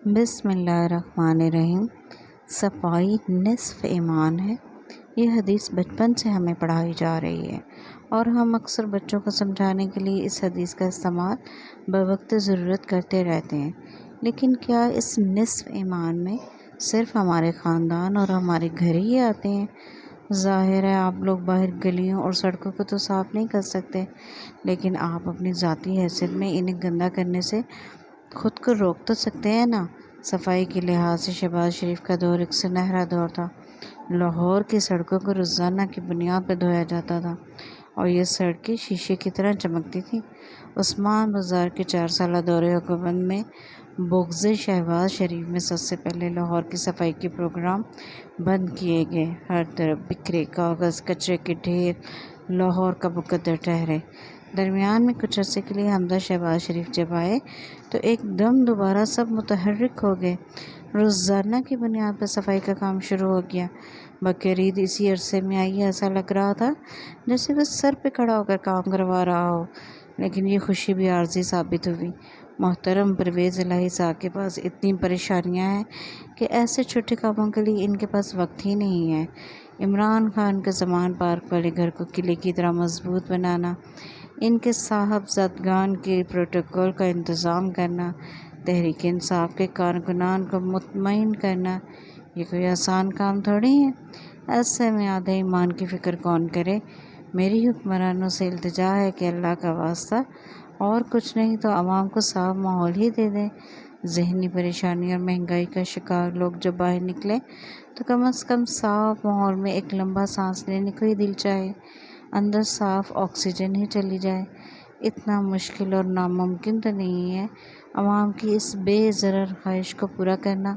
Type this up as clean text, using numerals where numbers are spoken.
بسم اللہ الرحمن الرحیم۔ صفائی نصف ایمان ہے۔ یہ حدیث بچپن سے ہمیں پڑھائی جا رہی ہے اور ہم اکثر بچوں کو سمجھانے کے لیے اس حدیث کا استعمال بوقت ضرورت کرتے رہتے ہیں، لیکن کیا اس نصف ایمان میں صرف ہمارے خاندان اور ہمارے گھر ہی آتے ہیں؟ ظاہر ہے آپ لوگ باہر گلیوں اور سڑکوں کو تو صاف نہیں کر سکتے، لیکن آپ اپنی ذاتی حیثیت میں انہیں گندہ کرنے سے خود کو روک تو سکتے ہیں نا۔ صفائی کے لحاظ سے شہباز شریف کا دور ایک سنہرا دور تھا۔ لاہور کی سڑکوں کو روزانہ کی بنیاد پر دھویا جاتا تھا اور یہ سڑکیں شیشے کی طرح چمکتی تھیں۔ عثمان بازار کے 4 سالہ دور حکومت میں بغض شہباز شریف میں سب سے پہلے لاہور کی صفائی کے پروگرام بند کیے گئے۔ ہر طرف بکھرے کاغذ، کچرے کے ڈھیر لاہور کا مقدر ٹھہرے۔ درمیان میں کچھ عرصے کے لیے حمزہ شہباز شریف جب آئے تو ایک دم دوبارہ سب متحرک ہو گئے۔ روزانہ کی بنیاد پر صفائی کا کام شروع ہو گیا۔ بقرعید اسی عرصے میں آئی، ایسا لگ رہا تھا جیسے وہ سر پہ کھڑا ہو کر کام کروا رہا ہو، لیکن یہ خوشی بھی عارضی ثابت ہوئی۔ محترم پرویز الہی صاحب کے پاس اتنی پریشانیاں ہیں کہ ایسے چھوٹے کاموں کے لیے ان کے پاس وقت ہی نہیں ہے۔ عمران خان کے زمان پارک والے گھر کو قلعے کی طرح مضبوط بنانا، ان کے صاحبزادگان کے پروٹوکول کا انتظام کرنا، تحریک انصاف کے کارکنان کو مطمئن کرنا، یہ کوئی آسان کام تھوڑی ہے۔ ایسے میں آدھے ایمان کی فکر کون کرے؟ میری حکمرانوں سے التجا ہے کہ اللہ کا واسطہ اور کچھ نہیں تو عوام کو صاف ماحول ہی دے دیں۔ ذہنی پریشانی اور مہنگائی کا شکار لوگ جب باہر نکلیں تو کم از کم صاف ماحول میں ایک لمبا سانس لینے کو ہی دل چاہے، اندر صاف آکسیجن ہی چلی جائے۔ اتنا مشکل اور ناممکن تو نہیں ہے عوام کی اس بے ضرر خواہش کو پورا کرنا۔